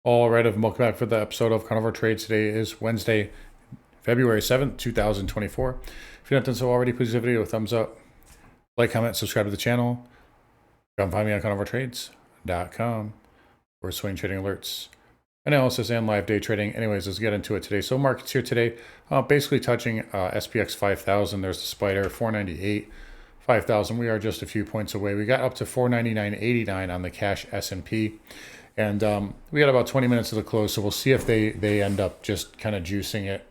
All right, welcome back for the episode of Carnivore Trades. Today is Wednesday, February 7th, 2024. If you're not done so already, please give the video a thumbs up, like, comment, subscribe to the channel. Come find me on carnivoretrades.com for swing trading alerts, analysis, and live day trading. Anyways, let's get into it today. So markets here today, basically touching SPX 5,000. There's the spider, 498, 5,000. We are just a few points away. We got up to 499.89 on the cash S&P. And we got about 20 minutes to the close, so we'll see if they end up just kind of juicing it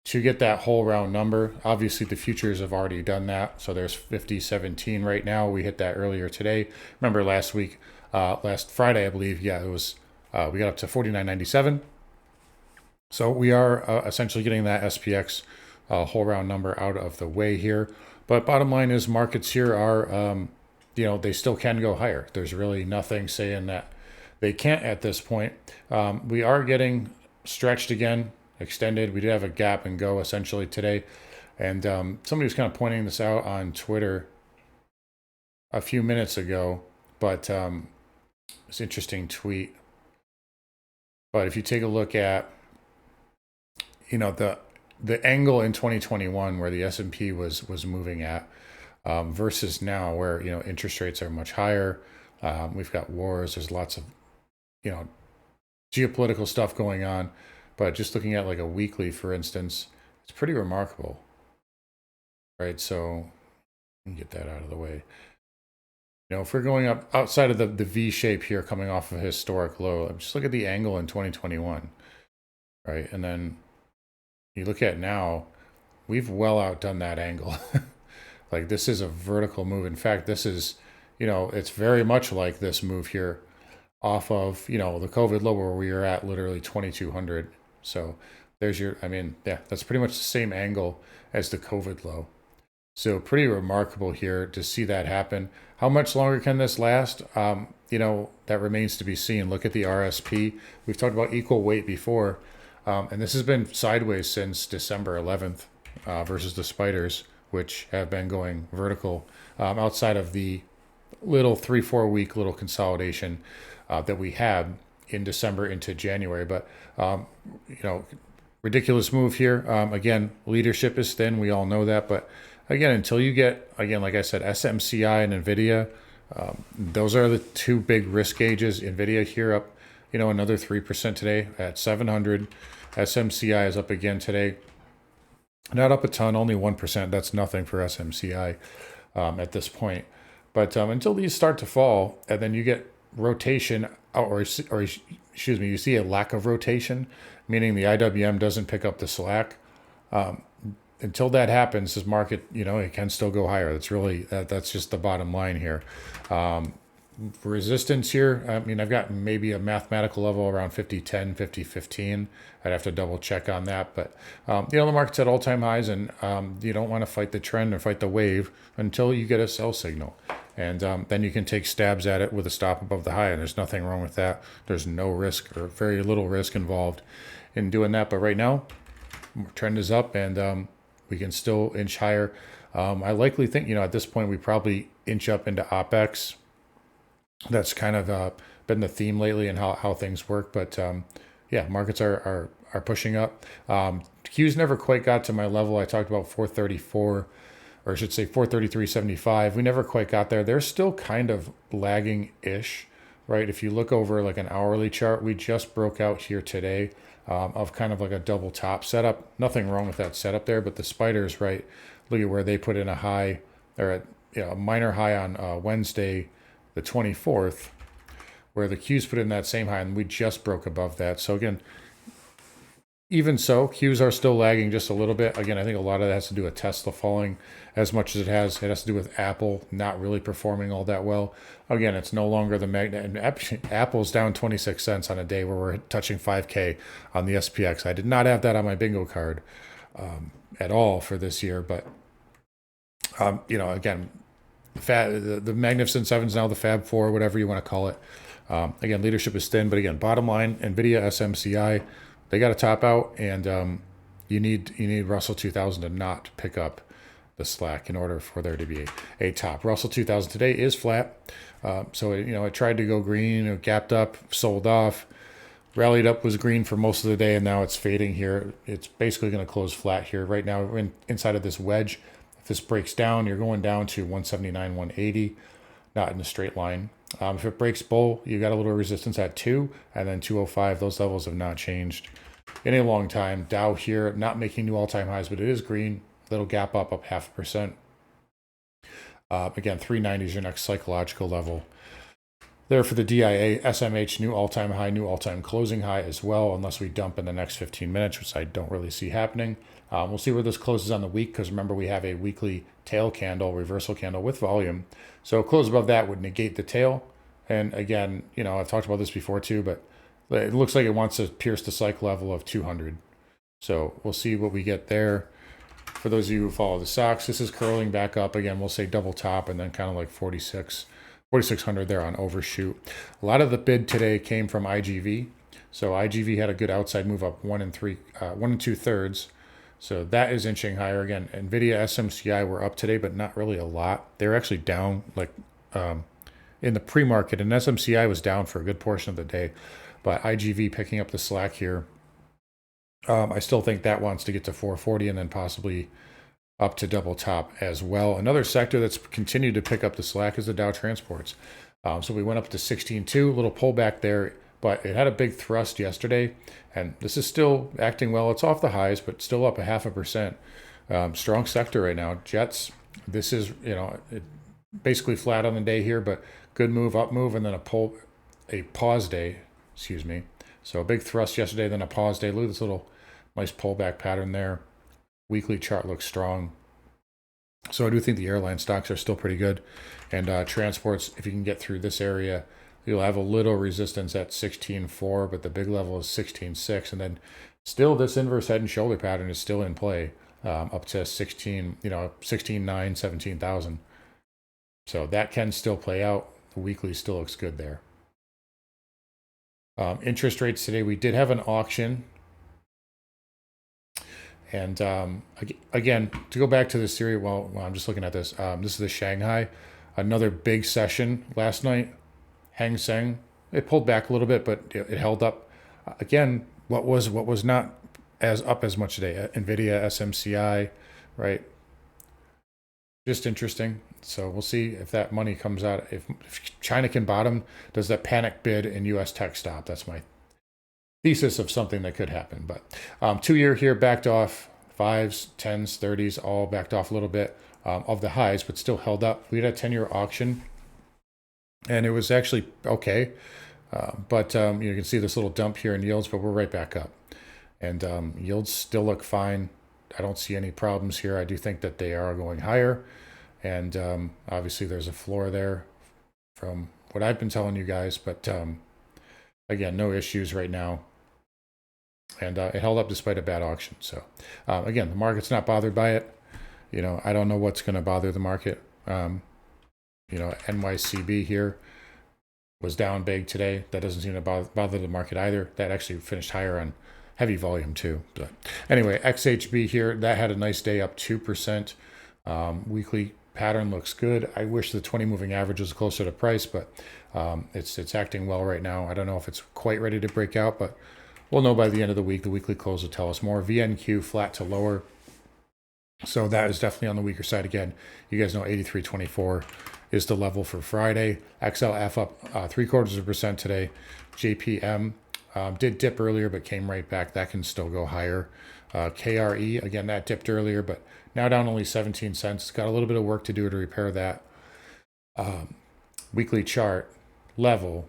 to get that whole round number. Obviously, the futures have already done that, so there's 50.17 right now. We hit that earlier today. Remember last week, last Friday, I believe, yeah, it was, we got up to 49.97. So we are essentially getting that SPX whole round number out of the way here. But bottom line is markets here are, they still can go higher. There's really nothing saying that they can't at this point. We are getting stretched again, extended. We did have a gap and go essentially today. And somebody was kind of pointing this out on Twitter a few minutes ago, but it's an interesting tweet. But if you take a look at, the angle in 2021 where the S&P was moving at versus now where, interest rates are much higher. We've got wars. There's lots of geopolitical stuff going on, but just looking at like a weekly, for instance, it's pretty remarkable, right? So let me get that out of the way. If we're going up outside of the V shape here, coming off of a historic low, just look at the angle in 2021, right? And then you look at now, we've well outdone that angle. Like this is a vertical move. In fact, this is, it's very much like this move here off of, the COVID low where we are at literally 2,200. So there's your, that's pretty much the same angle as the COVID low. So pretty remarkable here to see that happen. How much longer can this last? That remains to be seen. Look at the RSP. We've talked about equal weight before, and this has been sideways since December 11th versus the spiders, which have been going vertical outside of the little 3-4 week little consolidation that we had in December into January. But, ridiculous move here. Again, leadership is thin. We all know that. But again, until you get, like I said, SMCI and NVIDIA, those are the two big risk gauges. NVIDIA here up, another 3% today at 700. SMCI is up again today. Not up a ton, only 1%. That's nothing for SMCI at this point. But until these start to fall, and then you get rotation, or excuse me, you see a lack of rotation, meaning the IWM doesn't pick up the slack. Until that happens, this market, it can still go higher. That's really, that's just the bottom line here. Resistance here, I've got maybe a mathematical level around 50.10, 50.15. I'd have to double check on that. But, the market's at all-time highs, and you don't want to fight the trend or fight the wave until you get a sell signal. And then you can take stabs at it with a stop above the high, and there's nothing wrong with that. There's no risk or very little risk involved in doing that. But right now, trend is up, and we can still inch higher. I likely think, at this point, we probably inch up into OPEX. That's kind of been the theme lately and how things work. But markets are pushing up. Qs never quite got to my level. I talked about 434, or I should say 433.75. We never quite got there. They're still kind of lagging-ish, right? If you look over like an hourly chart, we just broke out here today of kind of like a double top setup. Nothing wrong with that setup there, but the spiders, right? Look at where they put in a high, or a minor high on Wednesday, the 24th, where the Qs put in that same high, and we just broke above that. So again, even so, Qs are still lagging just a little bit. Again, I think a lot of that has to do with Tesla falling as much as it has. It has to do with Apple not really performing all that well. Again, it's no longer the magnet. And Apple's down 26 cents on a day where we're touching 5K on the SPX. I did not have that on my bingo card at all for this year. But, again, the Magnificent Seven is now the Fab Four, whatever you want to call it. Again, leadership is thin. But again, bottom line, NVIDIA, SMCI, they got to top out, and you need Russell 2000 to not pick up the slack in order for there to be a top. Russell 2000 today is flat, so it tried to go green, it gapped up, sold off, Rallied up, was green for most of the day, and now it's fading here. It's basically going to close flat here. Right now, we're inside of this wedge. If this breaks down, you're going down to 179, 180, not in a straight line. If it breaks bull, you got a little resistance at 2, and then 205. Those levels have not changed in a long time. Dow here, not making new all-time highs, but it is green. Little gap up 0.5%. Again, 390 is your next psychological level. There for the DIA, SMH, new all-time high, new all-time closing high as well, unless we dump in the next 15 minutes, which I don't really see happening. We'll see where this closes on the week, because remember, we have a weekly tail candle, reversal candle with volume. So close above that would negate the tail. And again, you know, I've talked about this before too, but it looks like it wants to pierce the cycle level of 200. So we'll see what we get there. For those of you who follow the stocks, this is curling back up. Again, we'll say double top and then kind of like 4,600 there on overshoot. A lot of the bid today came from IGV. So IGV had a good outside move up 1 2/3. So that is inching higher again. NVIDIA, SMCI were up today, but not really a lot. They're actually down like in the pre-market, and SMCI was down for a good portion of the day. But IGV picking up the slack here. I still think that wants to get to 440 and then possibly up to double top as well. Another sector that's continued to pick up the slack is the Dow Transports. So we went up to 16.2, little pullback there, but it had a big thrust yesterday, and this is still acting well. It's off the highs, but still up 0.5%. Strong sector right now. Jets, this is, you know, basically flat on the day here, but good move, up move, and then a pause day, excuse me. So a big thrust yesterday, then a pause day. Look at this little nice pullback pattern there. Weekly chart looks strong. So I do think the airline stocks are still pretty good. And transports, if you can get through this area, you'll have a little resistance at 16.4, but the big level is 16.6. And then still this inverse head and shoulder pattern is still in play up to 16, you know, 16.9, 17,000. So that can still play out. The weekly still looks good there. Interest rates today, we did have an auction. And again, to go back to this theory, well, I'm just looking at this. This is the Shanghai. Another big session last night. Hang Seng, it pulled back a little bit, but it held up. Again, what was not as up as much today? NVIDIA, SMCI, right? Just interesting. So we'll see if that money comes out. If China can bottom, does that panic bid in U.S. tech stop? That's my thesis of something that could happen. But 2-year here backed off, 5s, 10s, 30s, all backed off a little bit of the highs, but still held up. We had a 10-year auction, and it was actually okay. But you can see this little dump here in yields, but we're right back up. And yields still look fine. I don't see any problems here. I do think that they are going higher. And obviously there's a floor there from what I've been telling you guys. But again, no issues right now. And it held up despite a bad auction. So again, the market's not bothered by it. You know, I don't know what's going to bother the market. You know, NYCB here was down big today. That doesn't seem to bother the market either. That actually finished higher on heavy volume too. But anyway, XHB here, that had a nice day, up 2%. Weekly pattern looks good. I wish the 20 moving average was closer to price, but it's acting well right now. I don't know if it's quite ready to break out, but we'll know by the end of the week. The weekly close will tell us more. VNQ flat to lower. So that is definitely on the weaker side again. You guys know 83.24 is the level for Friday. XLF up 0.75% today. JPM did dip earlier, but came right back. That can still go higher. KRE, again, that dipped earlier, but now down only 17 cents. Got a little bit of work to do to repair that. Weekly chart level.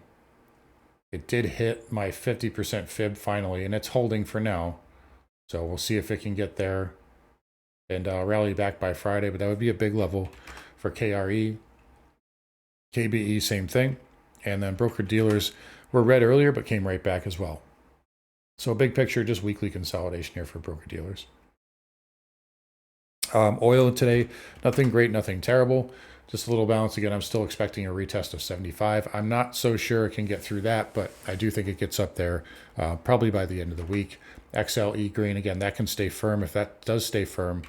It did hit my 50% fib finally, and it's holding for now. So we'll see if it can get there and rally back by Friday, but that would be a big level for KRE. KBE, same thing. And then broker dealers were red earlier, but came right back as well. So big picture, just weekly consolidation here for broker dealers. Oil today, nothing great, nothing terrible. Just a little bounce. Again, I'm still expecting a retest of 75. I'm not so sure it can get through that, but I do think it gets up there probably by the end of the week. XLE green, again, that can stay firm. If that does stay firm,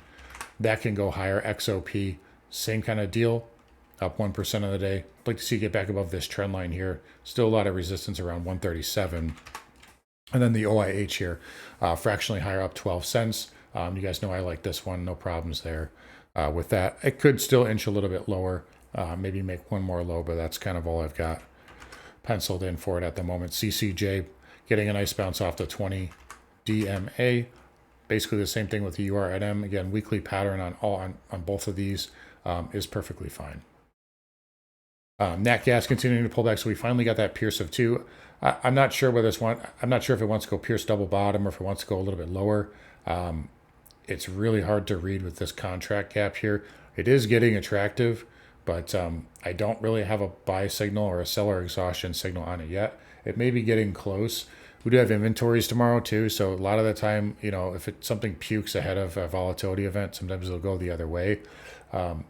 that can go higher. XOP, same kind of deal, up 1% of the day. I'd like to see it get back above this trend line here. Still a lot of resistance around 137. And then the OIH here, fractionally higher up 12 cents. You guys know I like this one, no problems there with that. It could still inch a little bit lower, maybe make one more low, but that's kind of all I've got penciled in for it at the moment. CCJ getting a nice bounce off the 20 DMA. Basically the same thing with the URNM. Again, weekly pattern on both of these is perfectly fine. Nat gas continuing to pull back, so we finally got that pierce of 2. I'm not sure whether I'm not sure if it wants to go pierce double bottom or if it wants to go a little bit lower. It's really hard to read with this contract gap here. It is getting attractive, but I don't really have a buy signal or a seller exhaustion signal on it yet. It may be getting close. We do have inventories tomorrow too, so a lot of the time, you know, if something pukes ahead of a volatility event, sometimes it'll go the other way,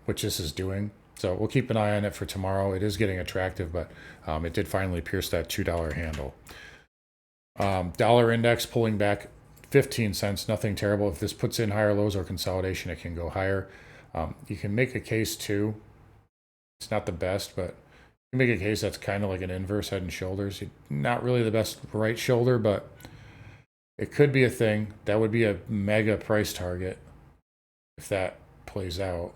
which this is doing. So we'll keep an eye on it for tomorrow. It is getting attractive, but it did finally pierce that $2 handle. Dollar index pulling back 15 cents, nothing terrible. If this puts in higher lows or consolidation, it can go higher. You can make a case too. It's not the best, but you can make a case that's kind of like an inverse head and shoulders. Not really the best right shoulder, but it could be a thing. That would be a mega price target if that plays out.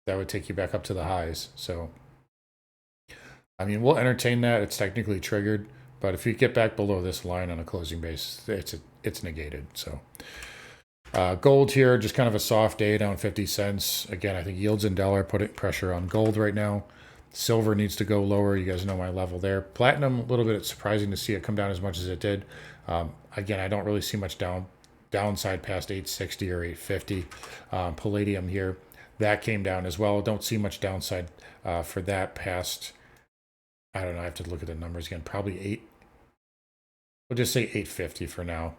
That would take you back up to the highs. So, I mean, we'll entertain that. It's technically triggered, but if you get back below this line on a closing basis, it's negated. So, gold here, just kind of a soft day, down 50 cents. Again, I think yields in dollar putting pressure on gold right now. Silver needs to go lower. You guys know my level there. Platinum, a little bit surprising to see it come down as much as it did. Again, I don't really see much downside past 860 or 850. Palladium here. That came down as well. Don't see much downside for that past, I don't know, I have to look at the numbers again. Probably 8. We'll just say 850 for now.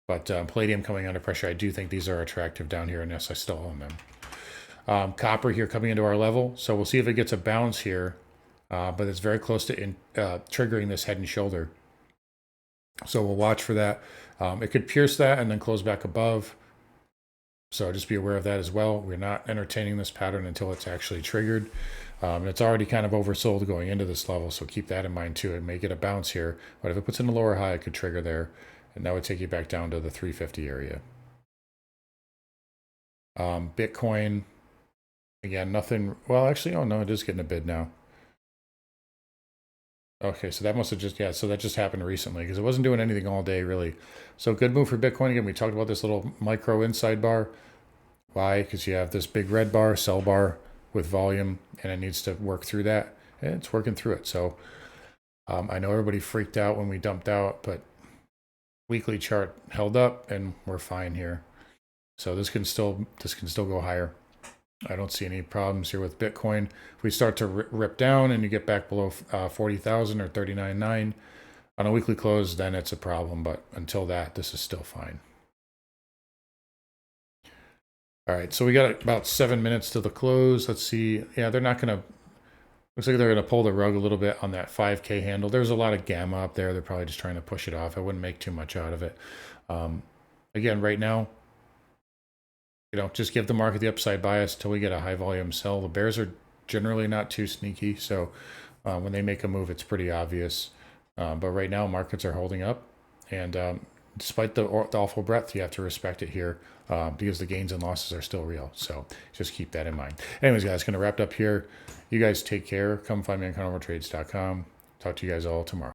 But palladium coming under pressure. I do think these are attractive down here, and yes, I still own them. Copper here coming into our level. So we'll see if it gets a bounce here, but it's very close to triggering this head and shoulder. So we'll watch for that. It could pierce that and then close back above. So just be aware of that as well. We're not entertaining this pattern until it's actually triggered. And it's already kind of oversold going into this level, so keep that in mind too. It may get a bounce here, but if it puts in a lower high, it could trigger there, and that would take you back down to the 350 area. Bitcoin, again, nothing. Well, actually, oh no, it is getting a bid now. Okay, so that must have just, yeah, so that just happened recently because it wasn't doing anything all day, really. So good move for Bitcoin. Again, we talked about this little micro inside bar. Why? Because you have this big red bar, sell bar with volume, and it needs to work through that, and it's working through it. So I know everybody freaked out when we dumped out, but weekly chart held up, and we're fine here. So this can still go higher. I don't see any problems here with Bitcoin. If we start to rip down and you get back below 40,000 or 39.9 on a weekly close, then it's a problem. But until that, this is still fine. All right, so we got about 7 minutes to the close. Let's see. Yeah, they're not going to, looks like they're going to pull the rug a little bit on that 5K handle. There's a lot of gamma up there. They're probably just trying to push it off. I wouldn't make too much out of it. Again, right now, you know, just give the market the upside bias until we get a high volume sell. The bears are generally not too sneaky, so when they make a move, it's pretty obvious. But right now, markets are holding up, and despite the awful breadth, you have to respect it here because the gains and losses are still real. So just keep that in mind. Anyways, guys, going to wrap it up here. You guys take care. Come find me on carnivoretrades.com. Talk to you guys all tomorrow.